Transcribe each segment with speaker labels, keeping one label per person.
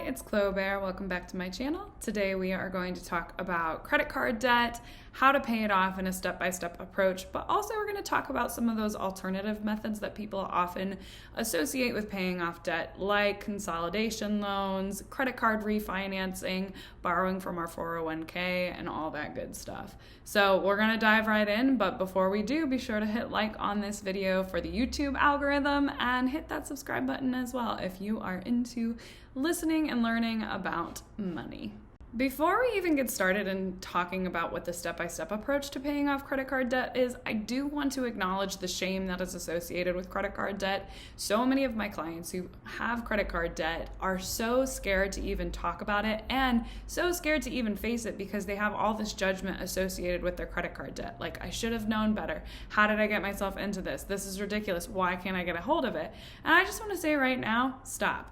Speaker 1: it's Clo Bare. Welcome back to my channel. Today we are going to talk about credit card debt, how to pay it off in a step-by-step approach, but also we're going to talk about some of those alternative methods that people often associate with paying off debt, like consolidation loans, credit card refinancing, borrowing from our 401k, and all that good stuff. So we're going to dive right in, but before we do, be sure to hit like on this video for the YouTube algorithm and hit that subscribe button as well if you are into listening and learning about money. Before we even get started in talking about what the step-by-step approach to paying off credit card debt is, I do want to acknowledge the shame that is associated with credit card debt. So many of my clients who have credit card debt are so scared to even talk about it and so scared to even face it because they have all this judgment associated with their credit card debt. Like, I should have known better. How did I get myself into this? This is ridiculous. Why can't I get a hold of it? And I just want to say right now, stop.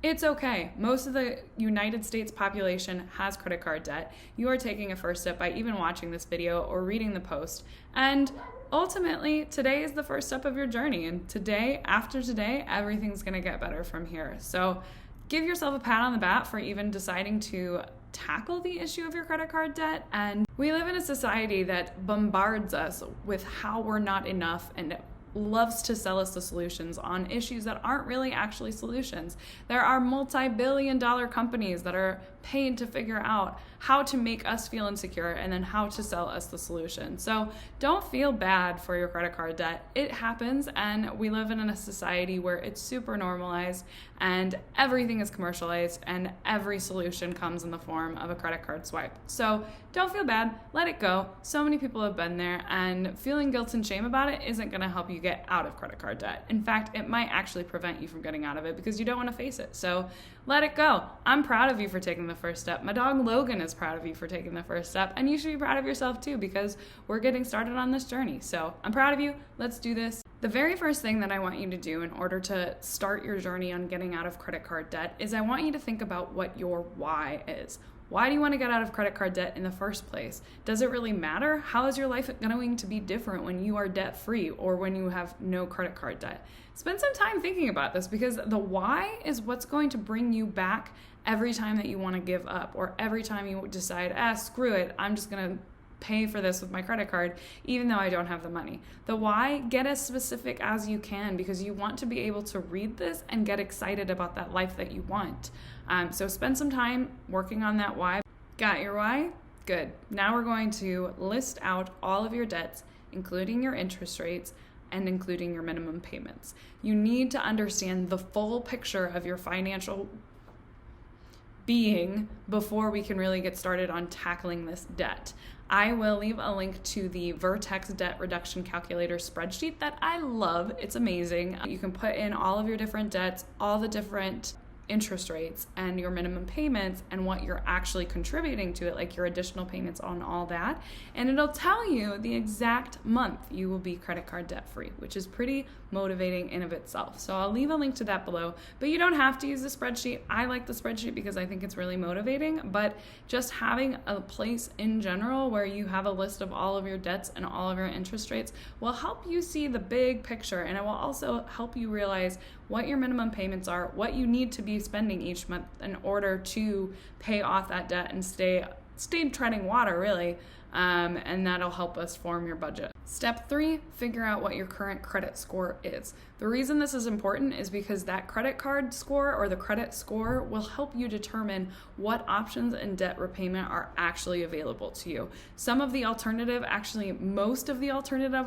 Speaker 1: It's okay. Most of the United States population has credit card debt. You are taking a first step by even watching this video or reading the post. And ultimately, today is the first step of your journey. And today, after today, everything's going to get better from here. So give yourself a pat on the back for even deciding to tackle the issue of your credit card debt. And we live in a society that bombards us with how we're not enough and loves to sell us the solutions on issues that aren't really actually solutions. There are multi-billion-dollar companies that are paid to figure out how to make us feel insecure and then how to sell us the solution. So don't feel bad for your credit card debt. It happens, and we live in a society where it's super normalized and everything is commercialized and every solution comes in the form of a credit card swipe. So don't feel bad, let it go. So many people have been there, and feeling guilt and shame about it isn't going to help you get out of credit card debt. In fact, it might actually prevent you from getting out of it because you don't want to face it. So let it go. I'm proud of you for taking the first step. My dog Logan is proud of you for taking the first step, and you should be proud of yourself too because we're getting started on this journey. So I'm proud of you. Let's do this. The very first thing that I want you to do in order to start your journey on getting out of credit card debt is I want you to think about what your why is. Why do you want to get out of credit card debt in the first place? Does it really matter? How is your life going to be different when you are debt-free or when you have no credit card debt? Spend some time thinking about this because the why is what's going to bring you back every time that you want to give up or every time you decide, screw it, I'm just going to pay for this with my credit card even though I don't have the money. The why, get as specific as you can because you want to be able to read this and get excited about that life that you want. So spend some time working on that why. Got your why? Good. Now we're going to list out all of your debts, including your interest rates and including your minimum payments. You need to understand the full picture of your financial being before we can really get started on tackling this debt. I will leave a link to the Vertex Debt Reduction Calculator spreadsheet that I love. It's amazing. You can put in all of your different debts, all the different interest rates and your minimum payments and what you're actually contributing to it, like your additional payments on all that. And it'll tell you the exact month you will be credit card debt free, which is pretty motivating in of itself. So I'll leave a link to that below, but you don't have to use the spreadsheet. I like the spreadsheet because I think it's really motivating, but just having a place in general where you have a list of all of your debts and all of your interest rates will help you see the big picture, and it will also help you realize what your minimum payments are, what you need to be spending each month in order to pay off that debt and stay treading water, really, and that'll help us form your budget. Step 3, figure out what your current credit score is. The reason this is important is because that credit card score or the credit score will help you determine what options in debt repayment are actually available to you. Most of the alternative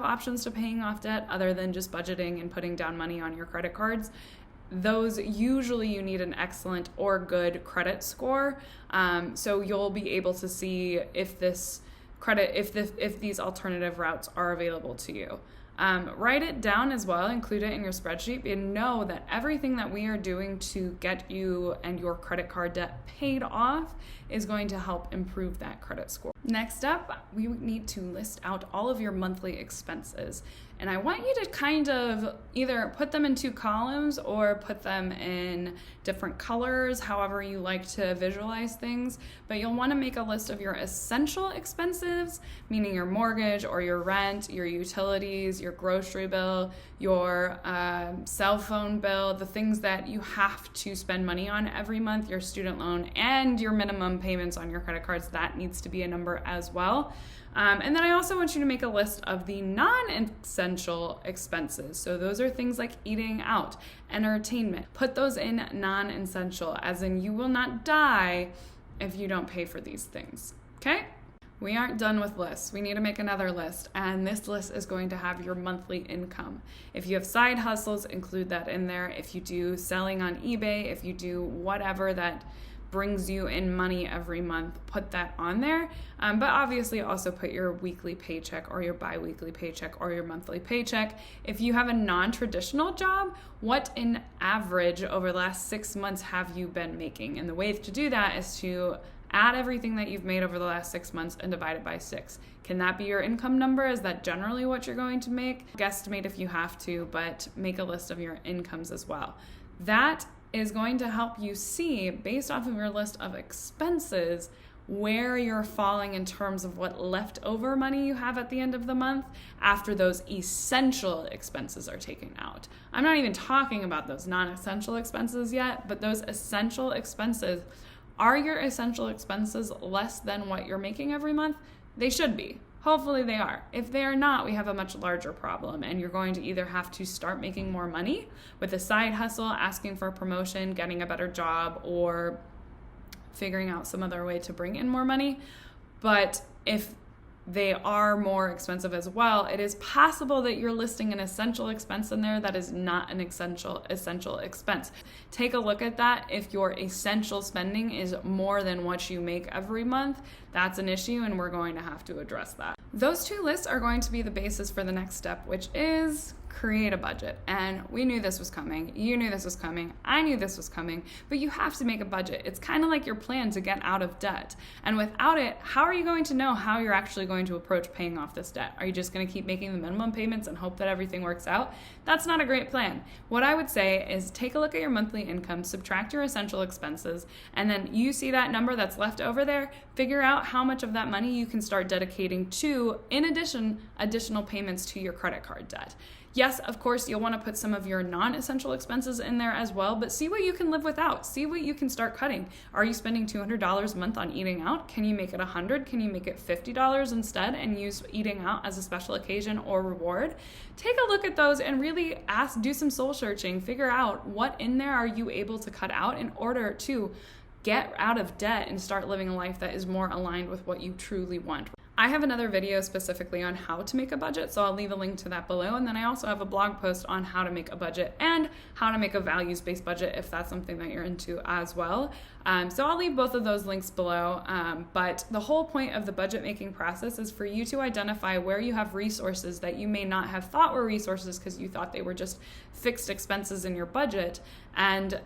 Speaker 1: options to paying off debt, other than just budgeting and putting down money on your credit cards, those usually you need an excellent or good credit score. So you'll be able to see if these alternative routes are available to you. Write it down as well, include it in your spreadsheet, and know that everything that we are doing to get you and your credit card debt paid off is going to help improve that credit score. Next up, we need to list out all of your monthly expenses. And I want you to kind of either put them in 2 columns or put them in different colors, however you like to visualize things. But you'll want to make a list of your essential expenses, meaning your mortgage or your rent, your utilities, your grocery bill, your cell phone bill, the things that you have to spend money on every month, your student loan, and your minimum payments on your credit cards. That needs to be a number as well. And then I also want you to make a list of the non-essential expenses. So those are things like eating out, entertainment. Put those in non-essential, as in you will not die if you don't pay for these things, okay? We aren't done with lists. We need to make another list, and this list is going to have your monthly income. If you have side hustles, include that in there. If you do selling on eBay, if you do whatever that brings you in money every month, put that on there. But obviously also put your weekly paycheck or your bi-weekly paycheck or your monthly paycheck. If you have a non-traditional job, what in average over the last 6 months have you been making? And the way to do that is to add everything that you've made over the last 6 months and divide it by 6. Can that be your income number? Is that generally what you're going to make? Guesstimate if you have to, but make a list of your incomes as well. That is going to help you see, based off of your list of expenses, where you're falling in terms of what leftover money you have at the end of the month after those essential expenses are taken out. I'm not even talking about those non-essential expenses yet, but those essential expenses, are your essential expenses less than what you're making every month? They should be. Hopefully they are. If they are not, we have a much larger problem, and you're going to either have to start making more money with a side hustle, asking for a promotion, getting a better job, or figuring out some other way to bring in more money. But if they are more expensive as well, it is possible that you're listing an essential expense in there that is not an essential expense. Take a look at that. If your essential spending is more than what you make every month, that's an issue, and we're going to have to address that. Those 2 lists are going to be the basis for the next step, which is create a budget. And we knew this was coming. You knew this was coming. I knew this was coming, but you have to make a budget. It's kind of like your plan to get out of debt. And without it, how are you going to know how you're actually going to approach paying off this debt? Are you just going to keep making the minimum payments and hope that everything works out? That's not a great plan. What I would say is take a look at your monthly income, subtract your essential expenses, and then you see that number that's left over there, figure out how much of that money you can start dedicating to, in addition, additional payments to your credit card debt. Yes, of course, you'll want to put some of your non-essential expenses in there as well, but see what you can live without. See what you can start cutting. Are you spending $200 a month on eating out? Can you make it $100? Can you make it $50 instead and use eating out as a special occasion or reward? Take a look at those and really do some soul searching. Figure out what in there are you able to cut out in order to get out of debt and start living a life that is more aligned with what you truly want. I have another video specifically on how to make a budget, so I'll leave a link to that below. And then I also have a blog post on how to make a budget and how to make a values-based budget if that's something that you're into as well. So I'll leave both of those links below. But the whole point of the budget making process is for you to identify where you have resources that you may not have thought were resources because you thought they were just fixed expenses in your budget, and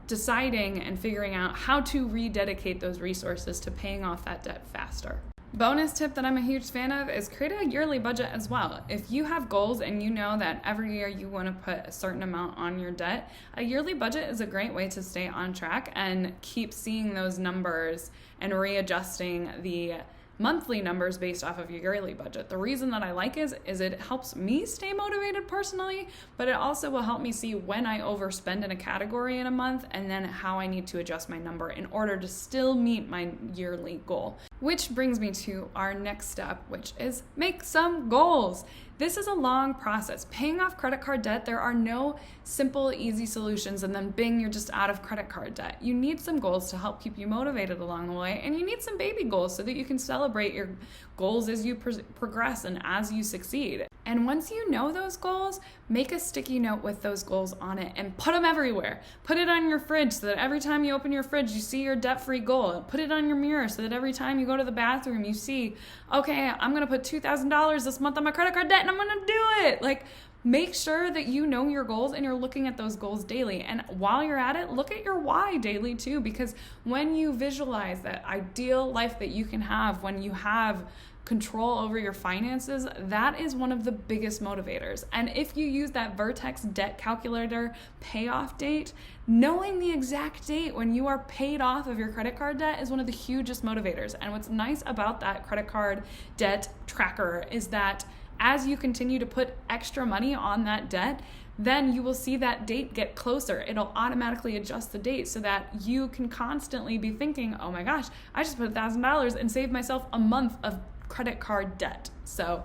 Speaker 1: deciding and figuring out how to rededicate those resources to paying off that debt faster. Bonus tip that I'm a huge fan of is create a yearly budget as well. If you have goals and you know that every year you want to put a certain amount on your debt, a yearly budget is a great way to stay on track and keep seeing those numbers and readjusting the monthly numbers based off of your yearly budget. The reason that I like is it helps me stay motivated personally, but it also will help me see when I overspend in a category in a month and then how I need to adjust my number in order to still meet my yearly goal. Which brings me to our next step, which is make some goals. This is a long process. Paying off credit card debt, there are no simple, easy solutions, and then bing, you're just out of credit card debt. You need some goals to help keep you motivated along the way, and you need some baby goals so that you can celebrate your goals as you progress and as you succeed. And once you know those goals, make a sticky note with those goals on it and put them everywhere. Put it on your fridge so that every time you open your fridge, you see your debt-free goal. Put it on your mirror so that every time you go to the bathroom, you see, okay, I'm going to put $2,000 this month on my credit card debt and I'm going to do it. Like, make sure that you know your goals and you're looking at those goals daily. And while you're at it, look at your why daily too, because when you visualize that ideal life that you can have when you have control over your finances, that is one of the biggest motivators. And if you use that Vertex debt calculator payoff date, knowing the exact date when you are paid off of your credit card debt is one of the hugest motivators. And what's nice about that credit card debt tracker is that as you continue to put extra money on that debt, then you will see that date get closer. It'll automatically adjust the date so that you can constantly be thinking, oh my gosh, I just put $1,000 and saved myself a month of credit card debt. So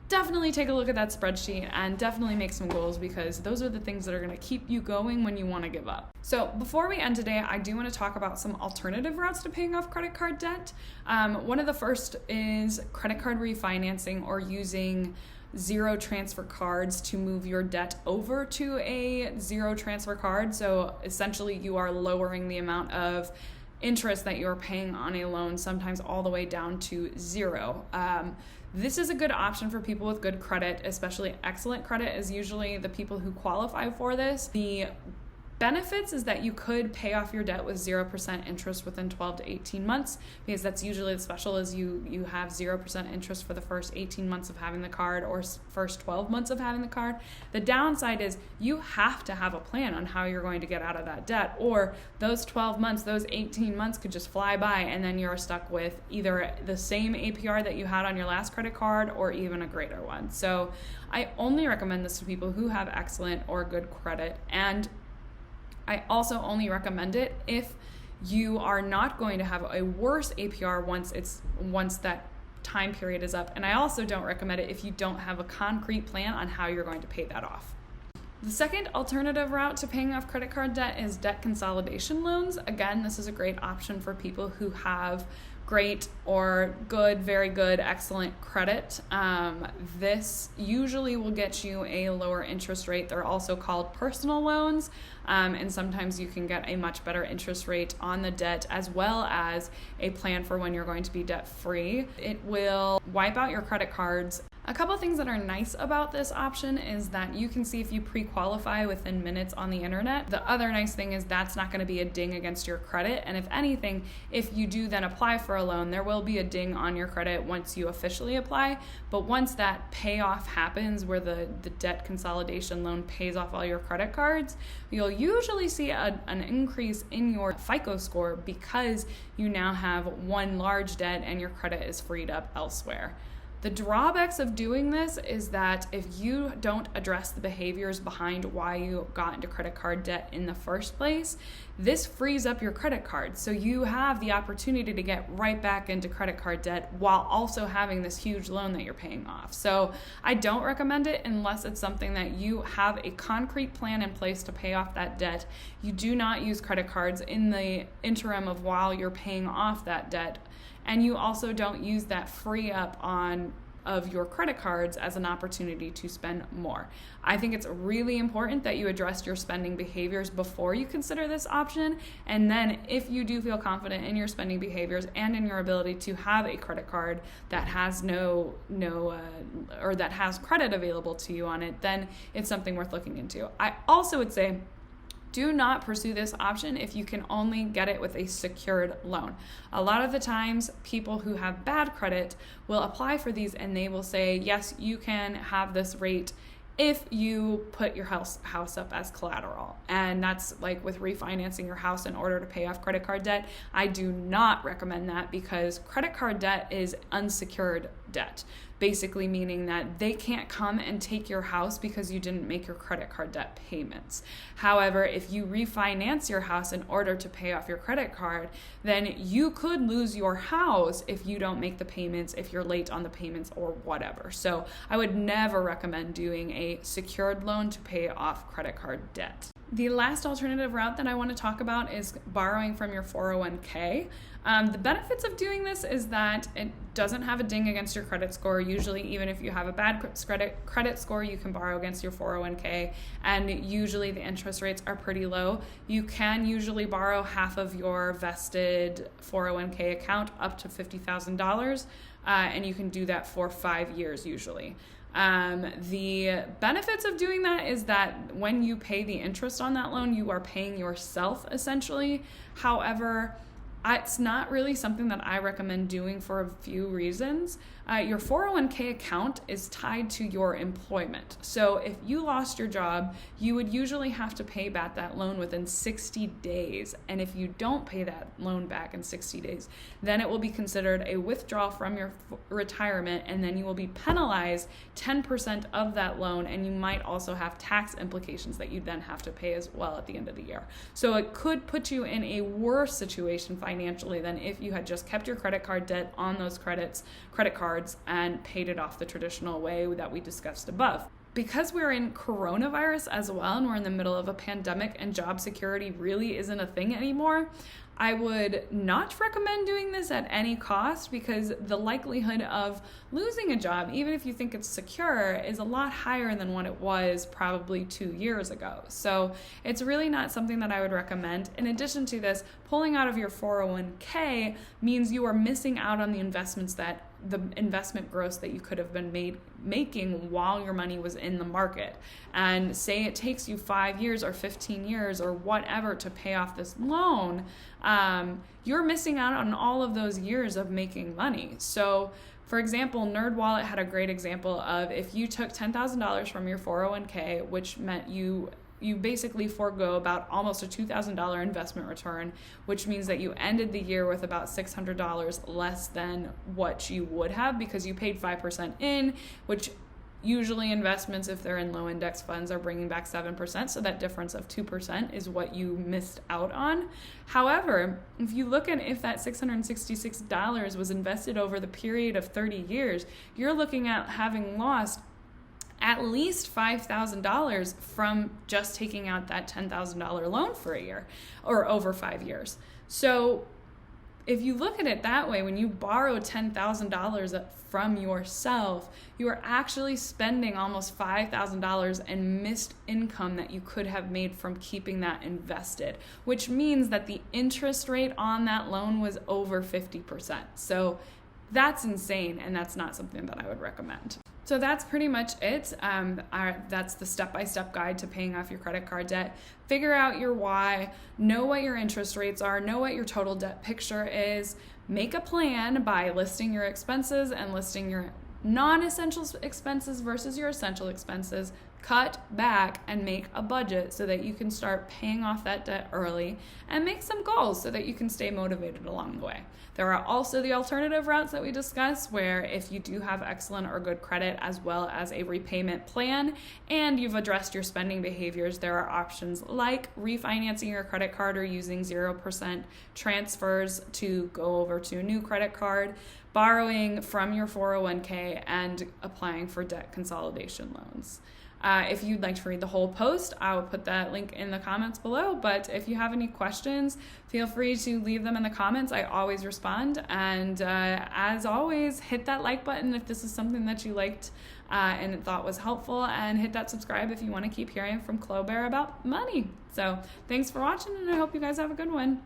Speaker 1: definitely take a look at that spreadsheet and definitely make some goals, because those are the things that are going to keep you going when you want to give up. So before we end today, I do want to talk about some alternative routes to paying off credit card debt. One of the first is credit card refinancing, or using zero transfer cards to move your debt over to a zero transfer card. So essentially you are lowering the amount of interest that you're paying on a loan, sometimes all the way down to zero. This is a good option for people with good credit, especially excellent credit is usually the people who qualify for this. The benefits is that you could pay off your debt with 0% interest within 12 to 18 months, because that's usually the special is you have 0% interest for the first 18 months of having the card, or first 12 months of having the card. The downside is you have to have a plan on how you're going to get out of that debt, or those 12 months, those 18 months could just fly by, and then you're stuck with either the same APR that you had on your last credit card or even a greater one. So I only recommend this to people who have excellent or good credit, and I also only recommend it if you are not going to have a worse APR once that time period is up. And I also don't recommend it if you don't have a concrete plan on how you're going to pay that off. The second alternative route to paying off credit card debt is debt consolidation loans. Again, this is a great option for people who have great or good, very good, excellent credit. This usually will get you a lower interest rate. They're also called personal loans, and sometimes you can get a much better interest rate on the debt, as well as a plan for when you're going to be debt free. It will wipe out your credit cards. A couple of things that are nice about this option is that you can see if you pre-qualify within minutes on the internet. The other nice thing is that's not going to be a ding against your credit. And if anything, if you do then apply for a loan, there will be a ding on your credit once you officially apply. But once that payoff happens, where the debt consolidation loan pays off all your credit cards, you'll usually see an increase in your FICO score, because you now have one large debt and your credit is freed up elsewhere. The drawbacks of doing this is that if you don't address the behaviors behind why you got into credit card debt in the first place, this frees up your credit card. So you have the opportunity to get right back into credit card debt while also having this huge loan that you're paying off. So I don't recommend it unless it's something that you have a concrete plan in place to pay off that debt. You do not use credit cards in the interim of while you're paying off that debt. And you also don't use that free up of your credit cards as an opportunity to spend more. I think it's really important that you address your spending behaviors before you consider this option. And then if you do feel confident in your spending behaviors and in your ability to have a credit card that has or that has credit available to you on it, then it's something worth looking into. I also would say, do not pursue this option if you can only get it with a secured loan. A lot of the times, people who have bad credit will apply for these and they will say, yes, you can have this rate if you put your house up as collateral. And that's like with refinancing your house in order to pay off credit card debt. I do not recommend that, because credit card debt is unsecured debt, basically meaning that they can't come and take your house because you didn't make your credit card debt payments. However, if you refinance your house in order to pay off your credit card, then you could lose your house if you don't make the payments, if you're late on the payments or whatever. So I would never recommend doing a secured loan to pay off credit card debt. The last alternative route that I want to talk about is borrowing from your 401k. The benefits of doing this is that it doesn't have a ding against your credit score. Usually, even if you have a bad credit score, you can borrow against your 401k, and usually the interest rates are pretty low. You can usually borrow half of your vested 401k account up to $50,000, and you can do that for 5 years usually. The benefits of doing that is that when you pay the interest on that loan, you are paying yourself essentially. However, it's not really something that I recommend doing for a few reasons. Your 401k account is tied to your employment. So if you lost your job, you would usually have to pay back that loan within 60 days. And if you don't pay that loan back in 60 days, then it will be considered a withdrawal from your retirement, and then you will be penalized 10% of that loan, and you might also have tax implications that you then have to pay as well at the end of the year. So it could put you in a worse situation financially than if you had just kept your credit card debt on those credit cards and paid it off the traditional way that we discussed above. Because we're in coronavirus as well, and we're in the middle of a pandemic and job security really isn't a thing anymore, I would not recommend doing this at any cost, because the likelihood of losing a job, even if you think it's secure, is a lot higher than what it was probably 2 years ago. So it's really not something that I would recommend. In addition to this, pulling out of your 401k means you are missing out on the investment gross that you could have been making while your money was in the market. And say it takes you 5 years or 15 years or whatever to pay off this loan, you're missing out on all of those years of making money. So for example, NerdWallet had a great example of if you took $10,000 from your 401k, which meant you basically forego about almost a $2,000 investment return, which means that you ended the year with about $600 less than what you would have because you paid 5% in, which usually investments, if they're in low index funds, are bringing back 7%. So that difference of 2% is what you missed out on. However, if you look at if that $666 was invested over the period of 30 years, you're looking at having lost at least $5,000 from just taking out that $10,000 loan for a year or over 5 years. So if you look at it that way, when you borrow $10,000 from yourself, you are actually spending almost $5,000 in missed income that you could have made from keeping that invested, which means that the interest rate on that loan was over 50%. So that's insane, and that's not something that I would recommend. So that's pretty much it. That's the step-by-step guide to paying off your credit card debt. Figure out your why, know what your interest rates are, know what your total debt picture is, make a plan by listing your expenses and listing your non-essential expenses versus your essential expenses. Cut back and make a budget so that you can start paying off that debt early, and make some goals so that you can stay motivated along the way. There are also the alternative routes that we discussed, where if you do have excellent or good credit as well as a repayment plan and you've addressed your spending behaviors, there are options like refinancing your credit card or using 0% transfers to go over to a new credit card, borrowing from your 401k, and applying for debt consolidation loans. If you'd like to read the whole post, I will put that link in the comments below. But if you have any questions, feel free to leave them in the comments. I always respond. And as always, hit that like button if this is something that you liked and thought was helpful. And hit that subscribe if you want to keep hearing from Clo Bare about money. So thanks for watching, and I hope you guys have a good one.